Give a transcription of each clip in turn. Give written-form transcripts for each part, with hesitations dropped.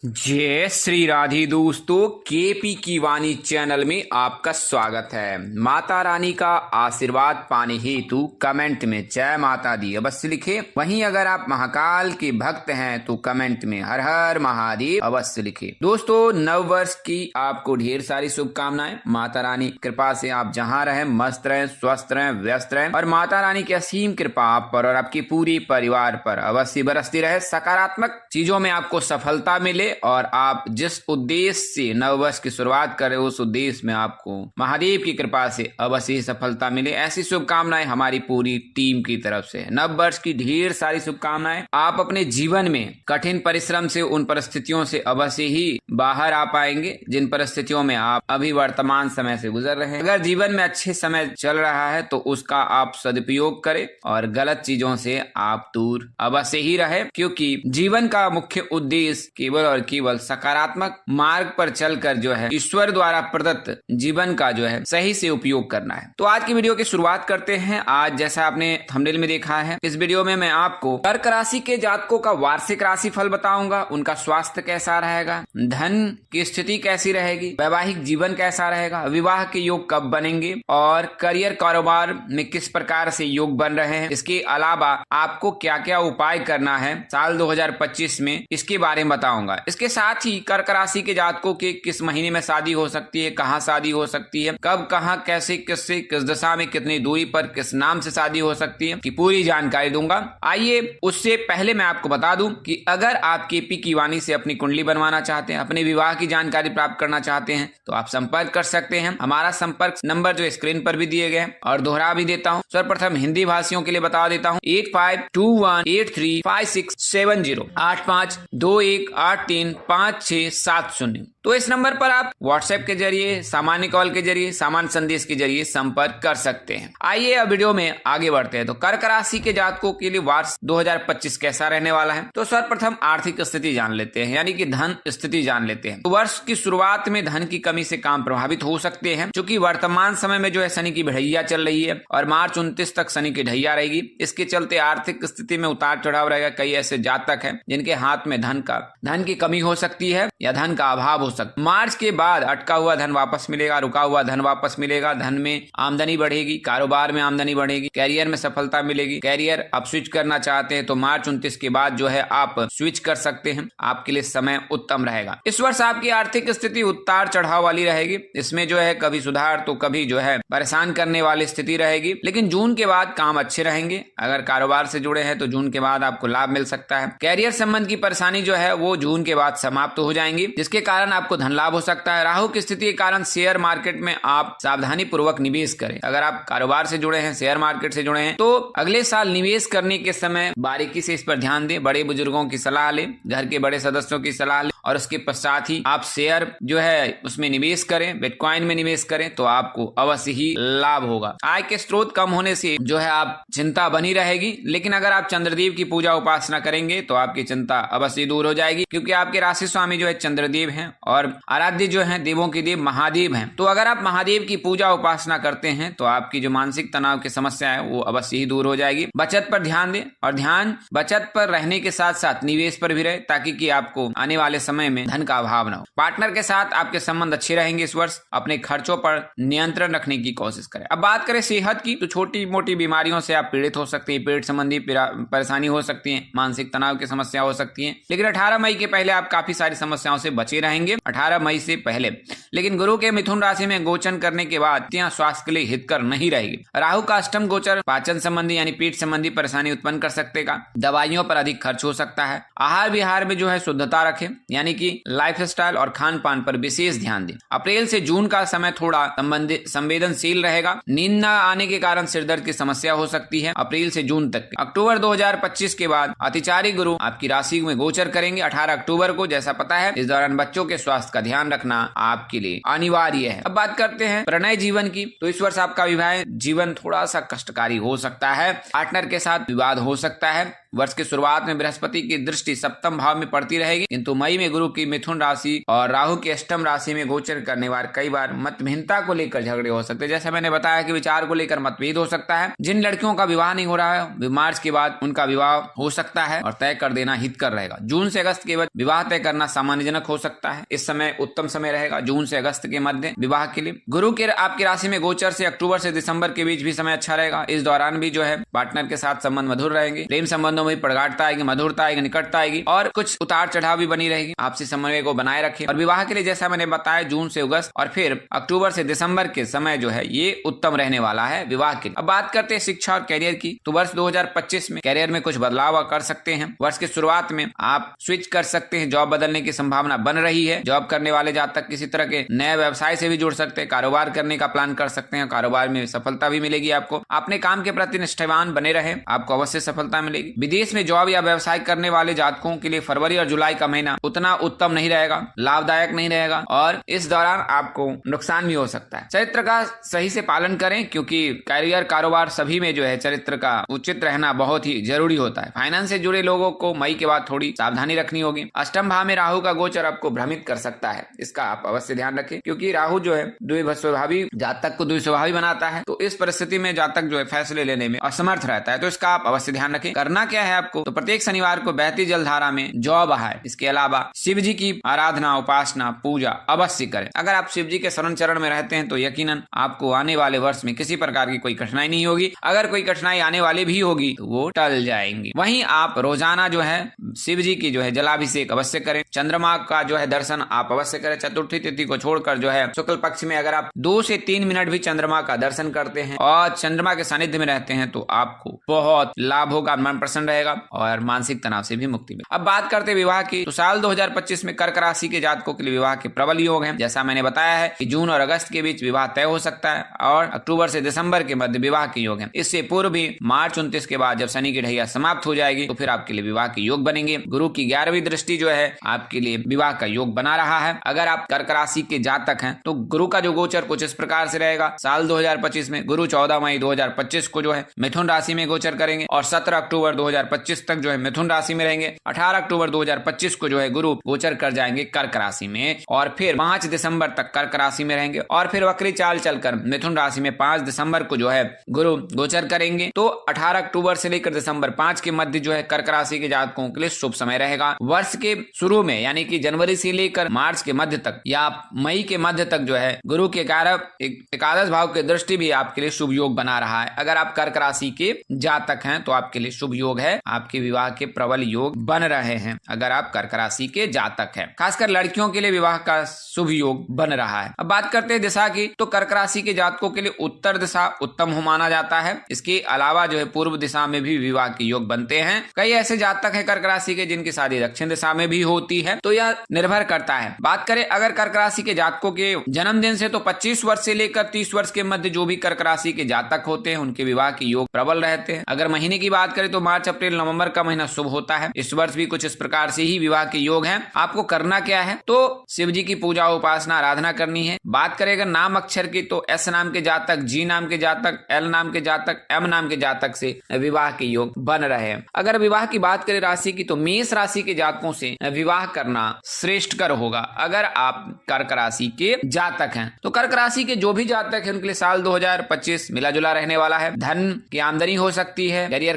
जय श्री राधे दोस्तों, केपी की वाणी चैनल में आपका स्वागत है। माता रानी का आशीर्वाद पाने हेतु कमेंट में जय माता दी अवश्य लिखे। वहीं अगर आप महाकाल के भक्त हैं तो कमेंट में हर हर महादेव अवश्य लिखे। दोस्तों, नव वर्ष की आपको ढेर सारी शुभकामनाएं। माता रानी कृपा से आप जहां रहें मस्त रहें, स्वस्थ रहें, व्यस्त रहें और माता रानी की असीम कृपा आप पर और आपके पूरे परिवार पर अवश्य बरसती रहे। सकारात्मक चीजों में आपको सफलता मिले और आप जिस उद्देश्य से नववर्ष की शुरुआत करें उस उद्देश्य में आपको महादेव की कृपा से अवश्य सफलता मिले। ऐसी शुभकामनाएं हमारी पूरी टीम की तरफ से। नववर्ष की ढेर सारी शुभकामनाएं। आप अपने जीवन में कठिन परिश्रम से उन परिस्थितियों से अवश्य ही बाहर आ पाएंगे जिन परिस्थितियों में आप अभी वर्तमान समय से गुजर रहे हैं। अगर जीवन में अच्छे समय चल रहा है तो उसका आप सदुपयोग करें और गलत चीजों से आप दूर अवश्य ही रहे, क्योंकि जीवन का मुख्य उद्देश्य केवल और केवल सकारात्मक मार्ग पर चलकर जो है ईश्वर द्वारा प्रदत्त जीवन का जो है सही से उपयोग करना है। तो आज की वीडियो की शुरुआत करते हैं। आज जैसा आपने थंबनेल में देखा है, इस वीडियो में मैं आपको कर्क राशि के जातकों का वार्षिक राशि फल बताऊंगा। उनका स्वास्थ्य कैसा रहेगा, धन की स्थिति कैसी रहेगी, वैवाहिक जीवन कैसा रहेगा, विवाह के योग कब बनेंगे और करियर कारोबार में किस प्रकार से योग बन रहे हैं। इसके अलावा आपको क्या क्या उपाय करना है साल 2025 में, इसके बारे में बताऊंगा। इसके साथ ही कर्क राशि के जातकों के किस महीने में शादी हो सकती है, कहाँ शादी हो सकती है, कब कहाँ कैसे किससे किस दशा में कितनी दूरी पर किस नाम से शादी हो सकती है की पूरी जानकारी दूंगा। आइए उससे पहले मैं आपको बता दूं कि अगर आप केपी की वाणी से अपनी कुंडली बनवाना चाहते हैं, अपने विवाह की जानकारी प्राप्त करना चाहते हैं तो आप संपर्क कर सकते हैं। हमारा संपर्क नंबर जो स्क्रीन पर भी दिए गए हैं और दोहरा भी देता हूँ। सर्वप्रथम हिंदी भाषियों के लिए बता देता हूँ 8521835670 8521835670। तो इस नंबर पर आप व्हाट्सएप के जरिए, सामान्य कॉल के जरिए, सामान्य संदेश के जरिए संपर्क कर सकते हैं। आइए अब वीडियो में आगे बढ़ते हैं। तो कर्क राशि के जातकों के लिए वर्ष 2025 कैसा रहने वाला है, तो सर्वप्रथम आर्थिक स्थिति जान लेते हैं, यानी कि धन स्थिति जान लेते हैं। तो वर्ष की शुरुआत में धन की कमी से काम प्रभावित हो सकते हैं, क्योंकि वर्तमान समय में जो है शनि की बढ़ैया चल रही है और मार्च 29 तक शनि की ढैया रहेगी। इसके चलते आर्थिक स्थिति में उतार चढ़ाव रहेगा। कई ऐसे जातक हैं जिनके हाथ में धन की कमी हो सकती है या धन का अभाव हो सकता है। मार्च के बाद अटका हुआ धन वापस मिलेगा, रुका हुआ धन वापस मिलेगा, धन में आमदनी बढ़ेगी, कारोबार में आमदनी बढ़ेगी, कैरियर में सफलता मिलेगी। कैरियर आप स्विच करना चाहते हैं तो मार्च 29 के बाद जो है आप स्विच कर सकते हैं, आपके लिए समय उत्तम रहेगा। इस वर्ष आपकी आर्थिक स्थिति उतार चढ़ाव वाली रहेगी। इसमें जो है कभी सुधार तो कभी जो है परेशान करने वाली स्थिति रहेगी, लेकिन जून के बाद काम अच्छे रहेंगे। अगर कारोबार से जुड़े हैं तो जून के बाद आपको लाभ मिल सकता है। कैरियर संबंध की परेशानी जो है वो जून के बाद समाप्त हो जाएंगी, जिसके कारण आपको धन लाभ हो सकता है। राहु की स्थिति के कारण शेयर मार्केट में आप सावधानी पूर्वक निवेश करें। अगर आप कारोबार से जुड़े हैं, शेयर मार्केट से जुड़े हैं तो अगले साल निवेश करने के समय बारीकी से इस पर ध्यान दें। बड़े बुजुर्गों की सलाह लें, घर के बड़े सदस्यों की सलाह लें और उसके पश्चात ही आप शेयर जो है उसमें निवेश करें, बिटकॉइन में निवेश करें तो आपको अवश्य ही लाभ होगा। आय के स्रोत कम होने से जो है आप चिंता बनी रहेगी, लेकिन अगर आप चंद्रदेव की पूजा उपासना करेंगे तो आपकी चिंता अवश्य दूर हो जाएगी, क्योंकि आपके राशि स्वामी जो है चंद्रदेव हैं और आराध्य जो है देवों के देव महादेव हैं। तो अगर आप महादेव की पूजा उपासना करते हैं तो आपकी जो मानसिक तनाव की समस्या है वो अवश्य ही दूर हो जाएगी। बचत पर ध्यान दें और ध्यान बचत पर रहने के साथ साथ निवेश पर भी रहे, ताकि कि आपको आने वाले समय में धन का अभाव न हो। पार्टनर के साथ आपके संबंध अच्छे रहेंगे। इस वर्ष अपने खर्चों पर नियंत्रण रखने की कोशिश करें। अब बात करें सेहत की, तो छोटी मोटी बीमारियों से आप पीड़ित हो सकते हैं, पेट संबंधी परेशानी हो सकती है, मानसिक तनाव की समस्या हो सकती है, लेकिन 18 मई के पहले आप काफी सारी समस्याओं से बचे रहेंगे। 18 मई से पहले। लेकिन गुरु के मिथुन राशि में गोचर करने के बाद स्वास्थ्य के लिए हितकर नहीं रहेगी। राहु का अष्टम गोचर पाचन संबंधी यानी पेट संबंधी परेशानी उत्पन्न कर सकतेगा। दवाइयों पर अधिक खर्च हो सकता है। आहार विहार में जो है शुद्धता रखें, यानी कि लाइफस्टाइल और खान पान पर विशेष ध्यान दें। अप्रैल से जून का समय थोड़ा संवेदनशील रहेगा। नींद न आने के कारण सिरदर्द की समस्या हो सकती है अप्रैल से जून तक। अक्टूबर 2025 के बाद अतिचारी गुरु आपकी राशि में गोचर करेंगे 18 अक्टूबर को, जैसा पता है। इस दौरान बच्चों के स्वास्थ्य का ध्यान रखना आपके लिए अनिवार्य है। अब बात करते हैं प्रणय जीवन की, तो इस वर्ष आपका विवाह जीवन थोड़ा सा कष्टकारी हो सकता है। पार्टनर के साथ विवाद हो सकता है। वर्ष की शुरुआत में बृहस्पति की दृष्टि सप्तम भाव में पड़ती रहेगी, किंतु मई में गुरु की मिथुन राशि और राहु की अष्टम राशि में गोचर करने वाले कई बार मतभिन्नता को लेकर झगड़े हो सकते हैं। जैसे मैंने बताया कि विचार को लेकर मतभेद हो सकता है। जिन लड़कियों का विवाह नहीं हो रहा है, मार्च के बाद उनका विवाह हो सकता है और तय कर देना हितकर रहेगा। जून से अगस्त के बाद विवाह तय करना सामान्यजनक हो सकता है। इस समय उत्तम समय रहेगा जून से अगस्त के मध्य विवाह के लिए। गुरु के आपकी राशि में गोचर से अक्टूबर से दिसंबर के बीच भी समय अच्छा रहेगा। इस दौरान भी जो है पार्टनर के साथ संबंध मधुर रहेंगे। प्रेम संबंधों में प्रगाढ़ता आएगी, मधुरता आएगी, निकटता आएगी और कुछ उतार चढ़ाव भी बनी रहेगी। आपसी समन्वय को बनाए रखें। और विवाह के लिए जैसा मैंने बताया जून से अगस्त और फिर अक्टूबर से दिसंबर के समय जो है ये उत्तम रहने वाला है विवाह के लिए। अब बात करते हैं शिक्षा और कैरियर की। तो वर्ष 2025 में कैरियर में कुछ बदलाव कर सकते हैं। वर्ष की शुरुआत में आप स्विच कर सकते हैं, जॉब बदलने की संभावना बन रही है। जॉब करने वाले जातक किसी तरह के नए व्यवसाय से भी जुड़ सकते हैं, कारोबार करने का प्लान कर सकते हैं, कारोबार में सफलता भी मिलेगी आपको। अपने काम के प्रति निष्ठावान बने रहे, आपको अवश्य सफलता मिलेगी। विदेश में जॉब या व्यवसाय करने वाले जातकों के लिए फरवरी और जुलाई का महीना उतना उत्तम नहीं रहेगा, लाभदायक नहीं रहेगा और इस दौरान आपको नुकसान भी हो सकता है। चरित्र का सही से पालन करें, क्योंकि कैरियर कारोबार सभी में जो है चरित्र का उचित रहना बहुत ही जरूरी होता है। फाइनेंस से जुड़े लोगों को मई के बाद थोड़ी सावधानी रखनी होगी। अष्टम भाव में राहु का गोचर आपको भ्रमित कर सकता है, इसका आप अवश्य ध्यान रखें, क्योंकि राहु जो है द्विस्वभावी जातक को द्विस्वभावी बनाता है। तो इस परिस्थिति में जातक जो है फैसले लेने में असमर्थ रहता है, तो इसका आप अवश्य ध्यान रखें। करना क्या है आपको, तो प्रत्येक शनिवार को बहती जलधारा में जौ बहाएं। इसके अलावा शिव जी की आराधना, उपासना, पूजा अवश्य करें। अगर आप शिव जी के शरण चरण में रहते हैं तो यकीनन आपको आने वाले वर्ष में किसी प्रकार की कोई कठिनाई नहीं होगी। अगर कोई कठिनाई आने वाली भी होगी तो वो टल जाएंगी। वहीं आप रोजाना जो है शिव जी की जो है जलाभिषेक अवश्य करें। चंद्रमा का जो है दर्शन आप अवश्य करें। चतुर्थी तिथि को छोड़कर जो है शुक्ल पक्ष में अगर आप 2 से 3 मिनट भी चंद्रमा का दर्शन करते हैं और चंद्रमा के सानिध्य में रहते हैं तो आपको बहुत लाभ होगा, मन प्रसन्न रहेगा और मानसिक तनाव से भी मुक्ति मिलेगी। अब बात करते हैं विवाह की। तो साल 2025 में कर्क राशि के जातकों के लिए विवाह के प्रबल योग हैं। जैसा मैंने बताया है कि जून और अगस्त के बीच विवाह तय हो सकता है और अक्टूबर से दिसंबर के मध्य विवाह के योग हैं। इससे पूर्व भी मार्च 29 के बाद जब शनि की ढैया समाप्त हो जाएगी तो फिर आपके लिए विवाह के योग बनेंगे। गुरु की 11वीं दृष्टि जो है आपके लिए विवाह का योग बना रहा है। अगर आप कर्क राशि के जातक हैं तो गुरु का जो गोचर कुछ इस प्रकार से रहेगा। साल 2025 में गुरु 14 मई 2025 को जो है मिथुन राशि में गोचर करेंगे और 17 अक्टूबर 2025 तक जो है मिथुन राशि में रहेंगे। 18 अक्टूबर 2025 को जो है गुरु गोचर कर जाएंगे कर्क राशि में और फिर 5 दिसंबर तक कर्क राशि में रहेंगे और फिर वक्री चाल चलकर मिथुन राशि में 5 दिसंबर को जो है गुरु गोचर करेंगे। तो 18 अक्टूबर से लेकर दिसंबर 5 के मध्य जो है कर्क राशि के जातकों के लिए शुभ समय रहेगा। वर्ष के शुरू में यानी कि जनवरी से लेकर मार्च के मध्य तक या मई के मध्य तक जो है गुरु के एकादश भाव की दृष्टि भी आपके लिए शुभ योग बना रहा है। अगर आप कर्क राशि के जातक हैं तो आपके लिए शुभ योग है, आपके विवाह के प्रबल योग बन रहे हैं। अगर आप कर्क राशि के जातक हैं, खासकर लड़कियों के लिए विवाह का शुभ योग बन रहा है। अब बात करते हैं दिशा की। तो कर्क राशि के जातकों के लिए उत्तर दिशा उत्तम माना जाता है। इसके अलावा जो है पूर्व दिशा में भी विवाह के योग बनते हैं। कई ऐसे जातक हैं कर्क राशि के जिनकी शादी दक्षिण दिशा में भी होती है, तो यह निर्भर करता है। बात करें अगर कर्क राशि के जातकों के जन्मदिन से तो 25 वर्ष से लेकर 30 वर्ष के मध्य जो भी कर्क राशि के जातक होते हैं उनके विवाह के योग प्रबल रहते हैं। अगर महीने की बात करें तो मार्च, अप्रैल, नवंबर का महीना शुभ होता है। इस वर्ष भी कुछ इस प्रकार से ही विवाह के योग हैं। आपको करना क्या है, तो शिव जी की पूजा, उपासना, आराधना करनी है। बात करें अगर नाम अक्षर की तो एस नाम के जातक, जी नाम के जातक, एल नाम के जातक, एम नाम के जातक से विवाह के योग बन रहे हैं। अगर विवाह की बात करें राशि की तो मेष राशि के जातकों से विवाह करना श्रेष्ठकर होगा अगर आप कर्क राशि के जातक हैं। तो कर्क राशि के जो भी जातक हैं उनके लिए साल 2025 मिला जुला रहने वाला है। धन की आमदनी हो सकती है। कैरियर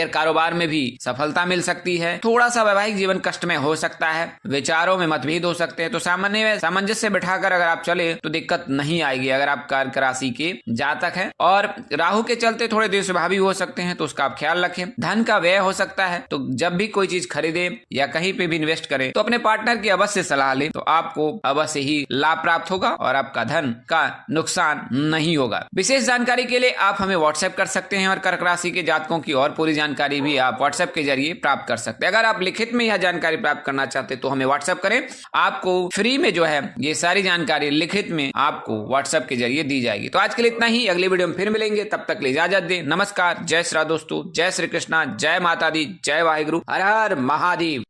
कारोबार में भी सफलता मिल सकती है। थोड़ा सा वैवाहिक जीवन कष्टमय हो सकता है। विचारों में मतभेद हो सकते हैं। तो सामंजस्य बिठाकर अगर आप चले तो दिक्कत नहीं आएगी अगर आप कर्क राशि के जातक हैं। और राहु के चलते थोड़े द्वेषभावी हो सकते हैं तो उसका आप ख्याल रखें। धन का व्यय हो सकता है, तो जब भी कोई चीज खरीदे या कहीं पे भी इन्वेस्ट करें तो अपने पार्टनर की अवश्य सलाह लें, तो आपको अवश्य ही लाभ प्राप्त होगा और आपका धन का नुकसान नहीं होगा। विशेष जानकारी के लिए आप हमें व्हाट्सएप कर सकते हैं और कर्क राशि के जातकों की और पूरी जानकारी भी आप व्हाट्सएप के जरिए प्राप्त कर सकते हैं। अगर आप लिखित में यह जानकारी प्राप्त करना चाहते तो हमें व्हाट्सएप करें। आपको फ्री में जो है ये सारी जानकारी लिखित में आपको व्हाट्सएप के जरिए दी जाएगी। तो आज के लिए इतना ही। अगली वीडियो में फिर मिलेंगे, तब तक के लिए इजाजत दें। नमस्कार, जय श्री राम दोस्तों, जय श्री कृष्णा, जय माता दी, जय वाहिगुरु, हर हर महादेव।